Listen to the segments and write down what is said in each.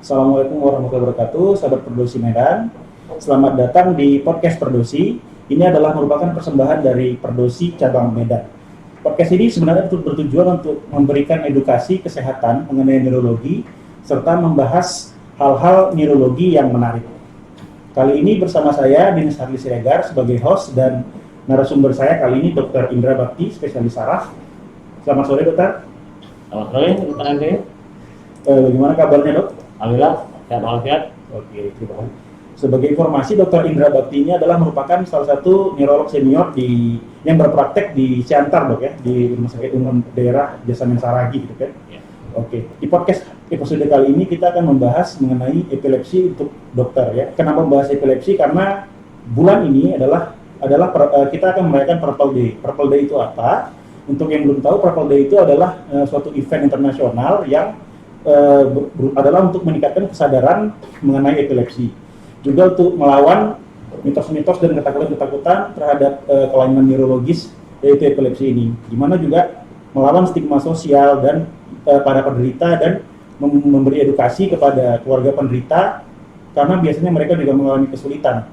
Assalamualaikum warahmatullahi wabarakatuh, sahabat Perdosi Medan. Selamat datang di podcast Perdosi. Ini adalah merupakan persembahan dari Perdosi Cabang Medan. Podcast ini sebenarnya bertujuan untuk memberikan edukasi kesehatan mengenai neurologi, serta membahas hal-hal neurologi yang menarik. Kali ini bersama saya, Dinis Harli Siregar, sebagai host, dan narasumber saya kali ini Dr. Indra Bakti, spesialis saraf. Selamat sore, dokter. Selamat sore, Dr. Andre. Bagaimana kabarnya, dok? Alhamdulillah, sehat walafiat. Oke, terima kasih. Sebagai informasi, Dr. Indra Bakti ini adalah merupakan salah satu neurolog senior yang berpraktek di Siantar, dok ya, di Rumah Sakit Umum Daerah Jasamen Saragi, gitu kan? Ya. Oke, di podcast episode kali ini kita akan membahas mengenai epilepsi untuk dokter ya. Kenapa membahas epilepsi? Karena bulan ini adalah kita akan merayakan Purple Day. Purple Day itu apa? Untuk yang belum tahu, Purple Day itu adalah suatu event internasional yang adalah untuk meningkatkan kesadaran mengenai epilepsi, juga untuk melawan mitos-mitos dan ketakutan-ketakutan terhadap kelainan neurologis yaitu epilepsi ini, dimana juga melawan stigma sosial dan pada penderita dan memberi edukasi kepada keluarga penderita, karena biasanya mereka juga mengalami kesulitan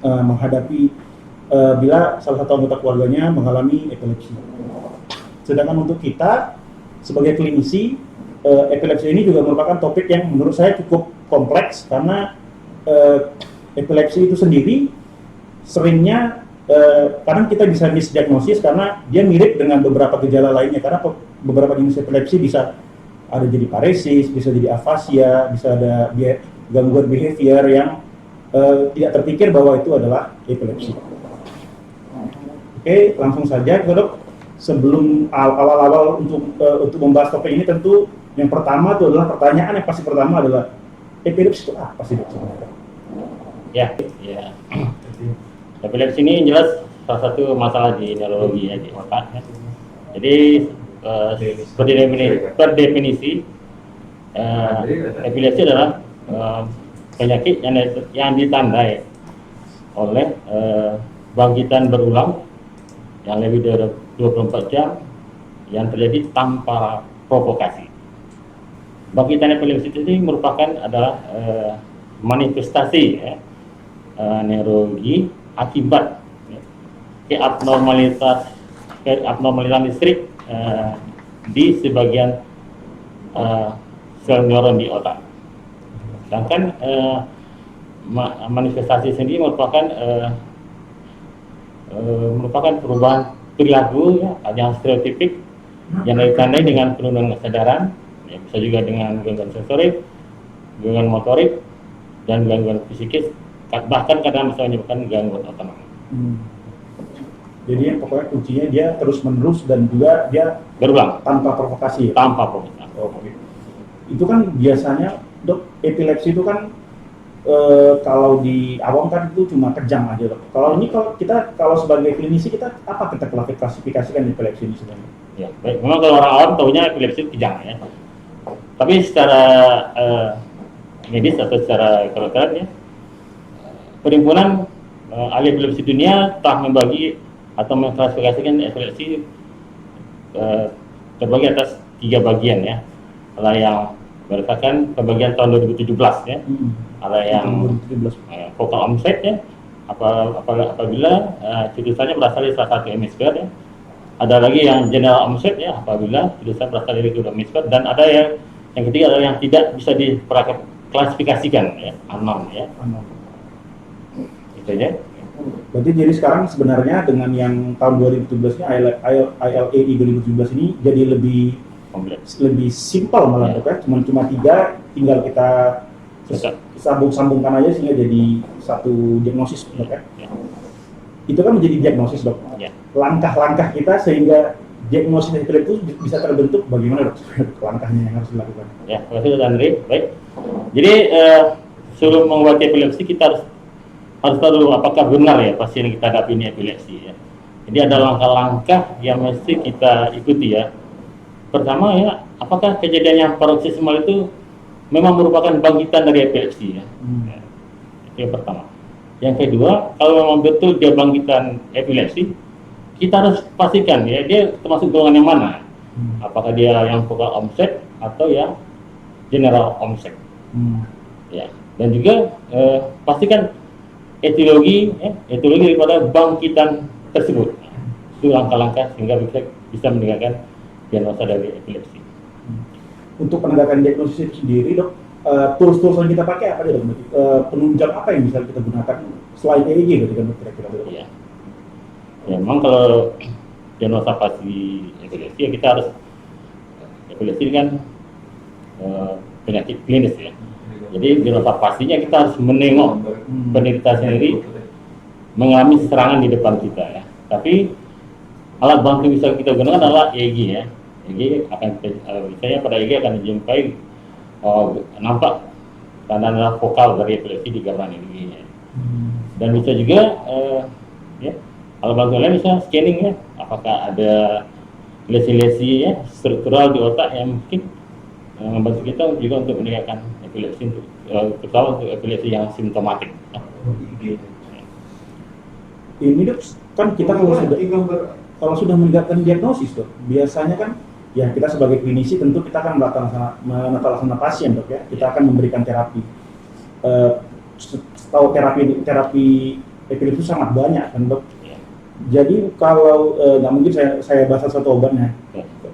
menghadapi bila salah satu anggota keluarganya mengalami epilepsi. Sedangkan untuk kita sebagai klinisi, epilepsi ini juga merupakan topik yang menurut saya cukup kompleks, karena epilepsi itu sendiri seringnya kadang kita bisa misdiagnosis karena dia mirip dengan beberapa gejala lainnya, karena beberapa jenis epilepsi bisa ada jadi paresis, bisa jadi afasia, bisa ada gangguan behavior yang tidak terpikir bahwa itu adalah epilepsi. Oke, langsung saja, dok. Sebelum awal-awal untuk membahas topik ini, tentu yang pertama itu adalah pertanyaan yang pasti pertama adalah epilepsi itu apa sih, dok? Ya. Epilepsi ini jelas salah satu masalah di neurologi ya, di otak. Ya. Jadi per definisi epilepsi adalah penyakit yang ditandai oleh bangkitan berulang yang lebih dari 24 jam yang terjadi tanpa provokasi. Bangkitan epilepsi ini merupakan adalah manifestasi ya, neurologi akibat keabnormalitas listrik di sebagian sel neuron di otak. Sedangkan manifestasi sendiri merupakan perubahan perilaku ya, yang stereotipik yang ditandai dengan penurunan kesadaran, ya, bisa juga dengan gangguan sensorik, gangguan motorik, dan gangguan psikis, bahkan kadang bisa menyebabkan gangguan otonom. Jadi yang pokoknya kuncinya dia terus-menerus dan juga dia berulang tanpa provokasi. Tanpa provokasi. Oke. Itu kan biasanya, dok, epilepsi itu kan kalau di awam kan itu cuma kejang aja, dok. Kalau sebagai klinisi kita klasifikasikan epilepsi ini sebenarnya? Ya, baik. Memang kalau orang awam tahunya epilepsi kejang ya. Tapi secara medis atau secara kedokteran ya, Perhimpunan Ahli Epilepsi Dunia telah membagi atau mengklasifikasikan epilepsi terbagi atas 3 bagian ya. Ada yang berdasarkan pembagian tahun 2017 ya. Ada yang focal onset ya, apabila cetusannya berasal dari salah satu hemisfer ya. Ada lagi yang general onset ya, apabila cetusan berasal dari kedua hemisfer, dan ada yang ketiga adalah yang tidak bisa diklasifikasikan ya, unknown ya. Itu aja. Berarti jadi sekarang sebenarnya dengan yang tahun 2017-nya ILAE 2017 ini jadi lebih kompleks, lebih simpel malah ya. Dok, cuma 3, tinggal kita sambungkan aja sehingga jadi satu diagnosis, dok ya. Itu kan menjadi diagnosis, dok. Ya. Langkah-langkah kita sehingga diagnosis epilepsi itu bisa terbentuk, bagaimana, dok? Langkahnya yang harus dilakukan. Ya, terima kasih, Dr. Andre. Baik. Jadi sebelum mengobati epilepsi kita harus tahu dulu apakah benar ya pasien yang kita hadapi ini epilepsi ya. Jadi ada langkah-langkah yang mesti kita ikuti ya. Pertama ya, apakah kejadian yang paroksismal itu memang merupakan bangkitan dari epilepsi ya. Itu yang pertama. Yang kedua, kalau memang betul dia bangkitan epilepsi, kita harus pastikan ya dia termasuk golongan yang mana. Apakah dia yang focal onset atau yang general onset. Ya. Dan juga pastikan etiologi daripada bangkitan tersebut. Itu langkah-langkah sehingga bisa meninggalkan diagnosa dari epilepsi. Untuk penegakan diagnosis itu sendiri, dok, tools-tools yang kita pakai apa dok? Penunjang apa yang bisa kita gunakan selain EEG berarti kan kira-kira dok? Ya. Ya, memang kalau diagnosa pasti epilepsi ya kita harus, epilepsi kan penyakit klinis ya. Jadi diagnosa pastinya kita harus menengok penderita sendiri mengalami serangan di depan kita ya. Tapi alat bantu bisa kita gunakan adalah EEG ya. EEG akan misalnya pada EEG akan dijumpai nampak tanda-tanda vokal dari epilepsi di gambaran EEG ya. Dan bisa juga ya, alat bantu lain bisa scanning ya, apakah ada lesi-lesi ya struktural di otak yang mungkin membantu kita juga untuk meningkatkan epilepsi, terutama untuk epilepsi yang simptomatik. Ini dok, kan kita kalau sudah menegakkan diagnosis dok, biasanya kan ya kita sebagai klinisi tentu kita akan menata laksana pasien dok ya, kita akan memberikan terapi. Tahu terapi epilepsi sangat banyak kan dok. Jadi kalau nggak mungkin saya bahas satu obatnya,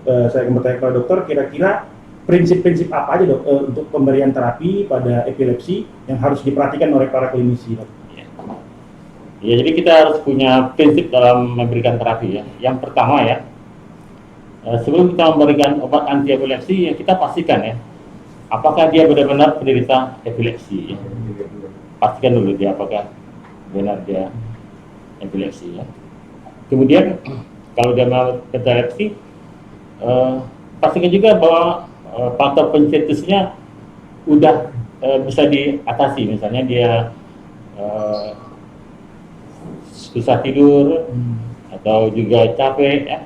saya akan bertanya kepada dokter kira-kira prinsip-prinsip apa aja dok untuk pemberian terapi pada epilepsi yang harus diperhatikan oleh para klinisi dok. Ya, jadi kita harus punya prinsip dalam memberikan terapi ya. Yang pertama ya, sebelum kita memberikan obat anti epilepsi, ya kita pastikan ya, apakah dia benar-benar penderita epilepsi. Ya. Pastikan dulu dia apakah benar dia epilepsi ya. Kemudian kalau dia mau epilepsi, pastikan juga bahwa faktor pencetusnya udah bisa diatasi. Misalnya dia susah tidur atau juga capek ya.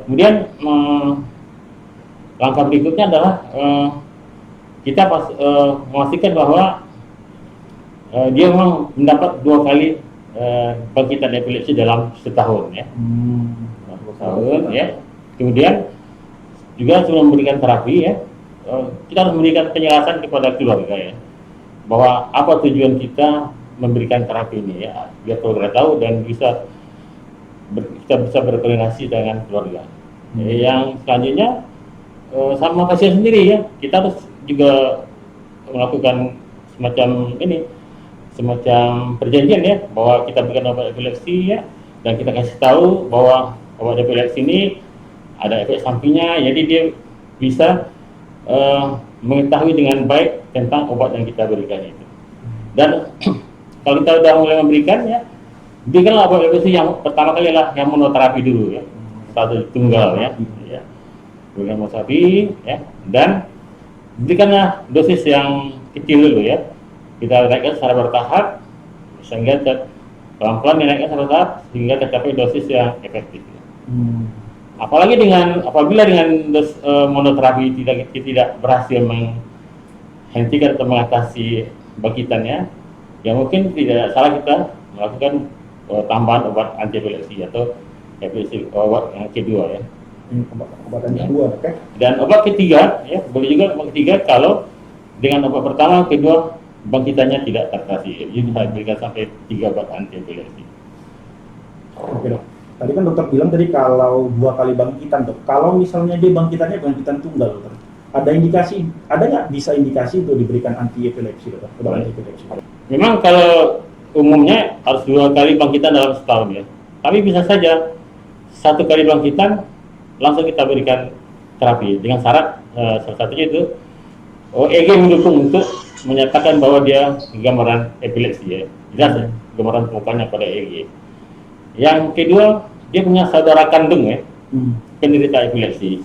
Kemudian langkah berikutnya adalah kita memastikan bahwa dia memang mendapat 2 kali bangkitan epilepsi dalam setahun ya. Setahun ya. Kemudian juga sebelum memberikan terapi ya, kita harus memberikan penjelasan kepada keluarga ya, bahwa apa tujuan kita memberikan terapi ini ya, biar keluarga tahu dan kita bisa berkoordinasi dengan keluarga. Yang selanjutnya sama pasien sendiri ya, kita harus juga melakukan semacam perjanjian ya, bahwa kita berikan obat epilepsi ya, dan kita kasih tahu bahwa obat epilepsi ini ada efek sampingnya, jadi dia bisa mengetahui dengan baik tentang obat yang kita berikan itu. Dan kalau kita sudah mulai memberikan ya, berikanlah obat epilepsi yang pertama kali adalah yang monoterapi dulu ya, satu tunggal ya, berikan monoterapi ya, dan berikanlah dosis yang kecil dulu ya, kita naikkan secara bertahap sehingga pelan-pelan dinaikkan secara bertahap sehingga tercapai dosis yang efektif. Apalagi apabila dengan monoterapi tidak berhasil menghentikan atau mengatasi bangkitannya, ya mungkin tidak salah kita melakukan tambahan obat anti epilepsi atau epilepsi obat yang kedua ya. Obat yang kedua, oke. Dan obat ketiga ya, boleh juga obat ketiga kalau dengan obat pertama, kedua bangkitannya tidak teratasi. Jadi bisa diberikan sampai 3 obat anti epilepsi. Oke dok. Tadi kan dokter bilang tadi kalau 2 kali bangkitan dok. Kalau misalnya dia bangkitannya bangkitan tunggal dokter, ada nggak bisa indikasi untuk diberikan anti epilepsi dokter? Obat anti epilepsi. Memang kalau umumnya harus 2 kali bangkitan dalam setahun ya. Tapi bisa saja 1 kali bangkitan langsung kita berikan terapi dengan syarat salah satunya itu EEG mendukung untuk menyatakan bahwa dia gambaran epilepsi ya. Jelas ya, gambaran mukanya pada EEG. Yang kedua, dia punya saudara kandung ya, penderita epilepsi.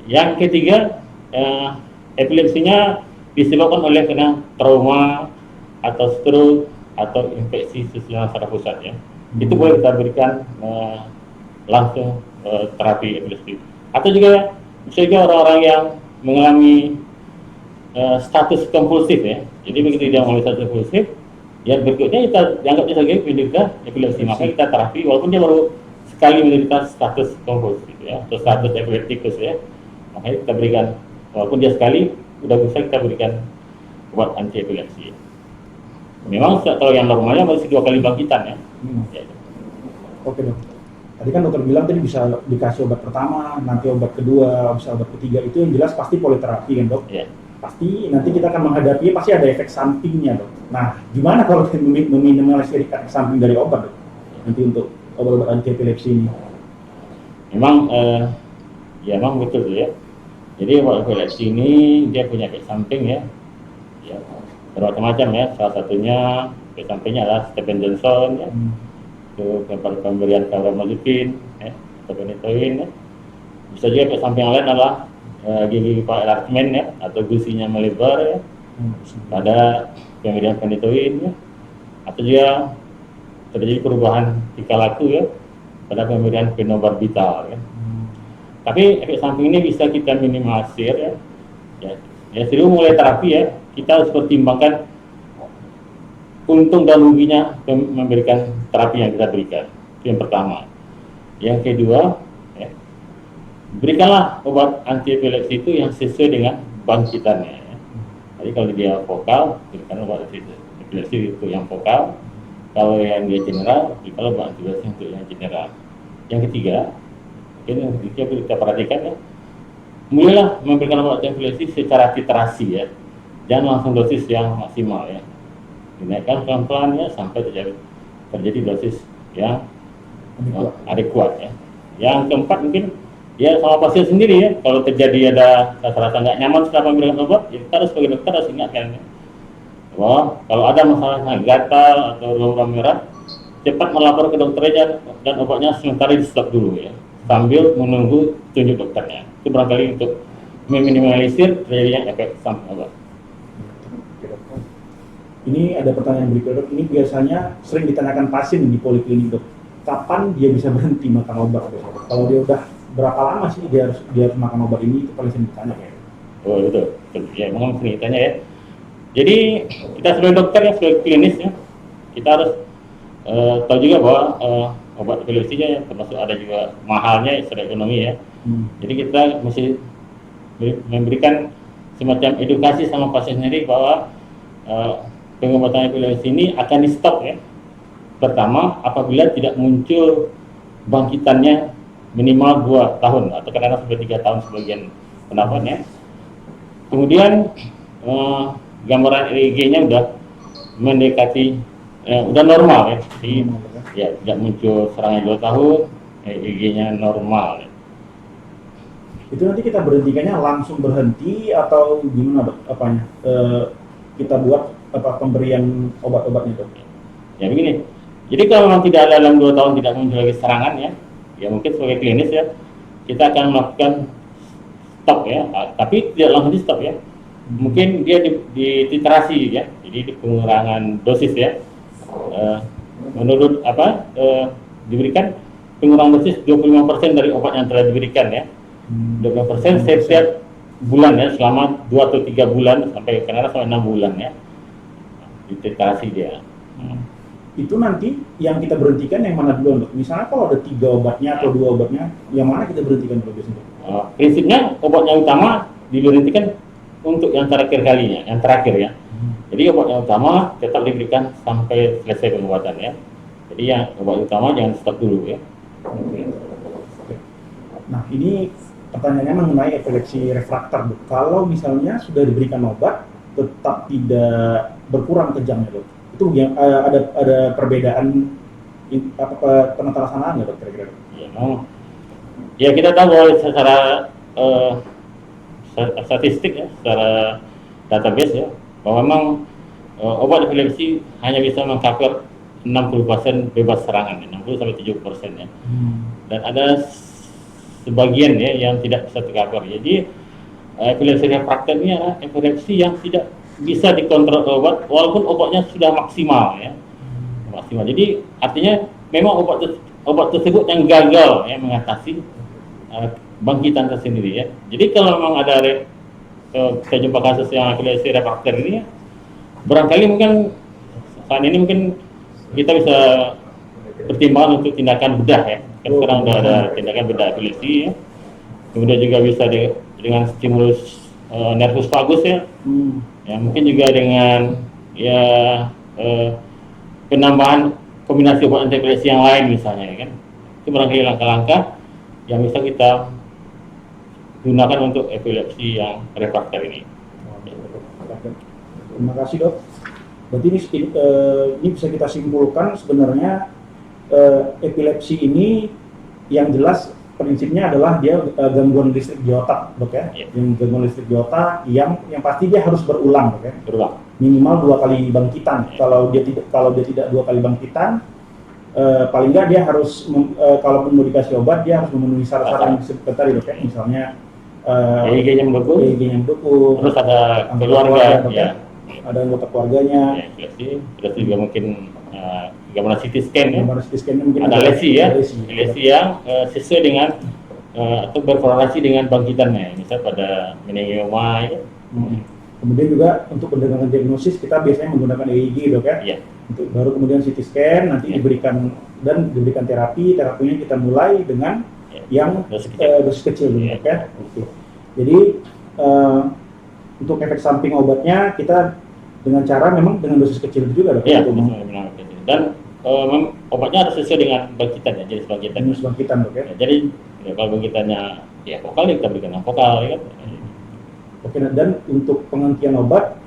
Yang ketiga, epilepsinya disebabkan oleh kena trauma atau stroke atau infeksi saluran saraf pusat ya. Itu boleh kita berikan langsung terapi epilepsi. Atau juga bisa juga orang-orang yang mengalami status kompulsif ya. Jadi begitu dia mengalami status kompulsif, yang berikutnya kita dianggap sebagai penderita epilepsi, maka kita terapi walaupun dia baru sekali menderita status kompulsif ya, atau status epileptikus ya, makanya kita berikan walaupun dia sekali udah bisa kita berikan obat anti epilepsi. Memang kalau yang normalnya masih 2 kali bangkitan ya. Ya. Oke dok. Tadi kan dokter bilang tadi bisa dikasih obat pertama, nanti obat kedua, bisa obat ketiga, itu yang jelas pasti politerapi kan dok? Ya. Pasti nanti kita akan menghadapi pasti ada efek sampingnya dok. Nah, gimana kalau meminimalisir efek samping dari obat dok? Nanti untuk obat-obat anti epilepsi ini? Memang ya memang betul tuh ya. Jadi obat epilepsi ini dia punya efek samping ya. Ya, bermacam-macam ya. Salah satunya efek sampingnya adalah Stephen Johnson ya. Itu pemberian carbamazepine ya, atau phenytoin ya. Bisa juga efek samping yang lain adalah gigi enlargement ya, atau gusinya melebar ya. Pada pemberian phenytoin ya. Atau juga terjadi perubahan tingkah laku ya pada pemberian phenobarbital ya. Tapi efek samping ini bisa kita minimalisir ya. Ya sebelum mulai terapi ya, kita harus pertimbangkan untung dan ruginya memberikan terapi yang kita berikan. Itu yang pertama. Yang kedua, ya, berikanlah obat anti epilepsi itu yang sesuai dengan bangkitannya. Ya. Jadi kalau dia vokal, berikan obat anti epilepsi itu yang vokal. Kalau yang dia general, berikan obat anti epilepsi untuk yang general. Yang ketiga, yang kita perhatikan ya, mulailah memberikan obat anti epilepsi secara titrasi ya. Jangan langsung dosis yang maksimal ya. Dinaikkan pelan-pelan ya sampai terjadi dosis yang adekuat ya. Yang keempat mungkin ya sama pasien sendiri ya. Kalau terjadi ada rasa-rasa nggak nyaman setelah memberikan obat, ya kita harus sebagai dokter harus ingatkan ya. Bahwa kalau ada masalah gatal atau lubang merah, cepat melapor ke dokter aja dan obatnya sementara di stop dulu ya. Sambil menunggu tunjuk dokternya. Itu barangkali untuk meminimalisir terjadinya efek samping obat. Ini ada pertanyaan berikutnya dok. Ini biasanya sering ditanyakan pasien di poliklinik dok. Kapan dia bisa berhenti makan obat dok? Kalau dia udah berapa lama sih dia harus makan obat ini, itu paling sering ditanya ya. Oh betul. Ya memang sering ditanya ya. Jadi kita sebagai dokter ya, sebagai klinis ya, kita harus tahu juga bahwa obat epilepsinya ya, termasuk ada juga mahalnya secara ekonomi ya. Jadi kita mesti memberikan semacam edukasi sama pasien sendiri bahwa pengobatan epilepsi ini akan di stop ya. Pertama, apabila tidak muncul bangkitannya minimal 2 tahun atau kadang-kadang sampai 3 tahun sebagian pendapatnya. Kemudian gambaran EEG-nya udah mendekati udah normal ya. Jadi ya tidak muncul serangan 2 tahun, EEG-nya normal. Ya. Itu nanti kita berhentikannya langsung berhenti atau gimana dok? Apanya? Kita buat pemberian obat-obatnya dok? Ya begini. Jadi kalau memang tidak ada dalam 2 tahun tidak muncul lagi serangan ya mungkin sebagai klinis ya kita akan melakukan stop ya, tapi tidak langsung di stop ya. Mungkin dia dititrasi ya, jadi di pengurangan dosis ya. Menurut diberikan pengurangan dosis 25% dari obat yang telah diberikan ya. 25% setiap bulan ya, selama 2 atau 3 bulan sampai kadang-kadang sampai 6 bulan ya. Dititrasi dia. Itu nanti yang kita berhentikan yang mana dulu dok? Misalnya kalau ada 3 obatnya atau 2 obatnya, yang mana kita berhentikan dulu biasanya? Prinsipnya obat yang utama diberhentikan untuk yang terakhir kalinya, yang terakhir ya. Jadi obat yang utama tetap diberikan sampai selesai pengobatan ya. Jadi yang obat utama jangan stop dulu ya. Nah ini pertanyaannya mengenai epilepsi refraktor dok. Kalau misalnya sudah diberikan obat tetap tidak berkurang kejamnya dok, itu yang ada perbedaan penata-laksanaan nggak dok kira-kira? Ya kita tahu bahwa secara statistik ya, secara database ya, bahwa memang obat epilepsi hanya bisa mengcover 60% bebas serangan, 60-70% ya. Dan ada sebagian ya yang tidak bisa tercover. Jadi epilepsi refraktor ini adalah epilepsi yang tidak bisa dikontrol obat walaupun obatnya sudah maksimal ya. Maksimal. Jadi artinya memang obat tersebut yang gagal ya mengatasi bangkitan tersendiri ya. Jadi kalau memang ada kita jumpa kasus yang epilepsi refraktor ini ya, barangkali mungkin saat ini mungkin kita bisa pertimbangan untuk tindakan bedah ya. Kan sekarang sudah ada tindakan bedah epilepsi ya. Kemudian juga bisa dengan stimulus nervus vagus ya. Ya mungkin juga dengan ya penambahan kombinasi obat antiepilepsi yang lain misalnya ya kan. Itu barangkali langkah-langkah yang bisa kita gunakan untuk epilepsi yang refrakter ini. Terima kasih dok. Berarti ini bisa kita simpulkan sebenarnya epilepsi ini yang jelas prinsipnya adalah dia gangguan listrik di otak dok ya. Yang gangguan listrik di otak yang pasti dia harus berulang dok ya. Berulang. Minimal 2 kali bangkitan. Kalau dia tidak 2 kali bangkitan, paling nggak dia harus kalaupun mau dikasih obat dia harus memenuhi syarat-syarat yang disebutkan tadi dok ya. Misalnya EEG-nya mendukung, terus ada keluarga ya. Ada anggota keluarganya. Ya, terus juga mungkin gambaran CT scan ya. Gambaran CT scan-nya mungkin ada lesi ya. Lesi yang sesuai dengan atau berkorelasi dengan bangkitannya, misal pada meningioma ya. Kemudian juga untuk pendekatan diagnosis kita biasanya menggunakan EEG dok ya. Iya. Untuk baru kemudian CT scan nanti diberikan terapinya kita mulai dengan yang dosis kecil dok ya. Oke. Jadi untuk efek samping obatnya kita dengan cara memang dengan dosis kecil juga dok. Iya. Dan obatnya harus sesuai dengan bangkitan ya, jenis bangkitan. Jenis bangkitan dok ya. Jadi ya, kalau bangkitannya ya vokal kita berikan yang vokal ya kan. Oke, dan untuk penghentian obat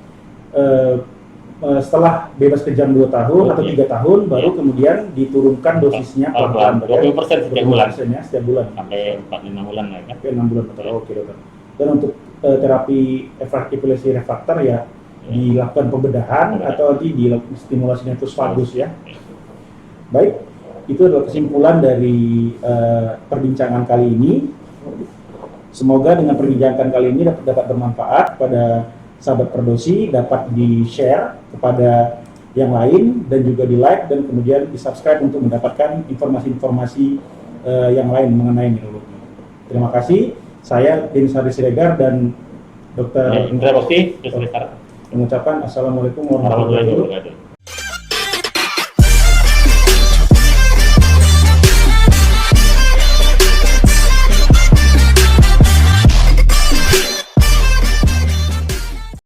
setelah bebas kejam 2 tahun atau 3 tahun baru kemudian diturunkan dosisnya pelan-pelan 20% setiap bulan. Ya, setiap bulan Sampai 4-5 bulan lah kan. Sampai 6 bulan betul. Oke dokter. Dan untuk terapi epilepsi refrakter ya dilakukan pembedahan atau nanti dilakukan stimulasi nervus vagus ya. Baik, itu adalah kesimpulan dari perbincangan kali ini. Semoga dengan perbincangan kali ini dapat bermanfaat pada sahabat Perdosi, dapat di-share kepada yang lain dan juga di-like dan kemudian di-subscribe untuk mendapatkan informasi-informasi yang lain mengenai neurologi. Terima kasih. Saya Denis Haris Siregar dan Dr. Indra Bakti, mengucapkan Assalamualaikum warahmatullahi wabarakatuh.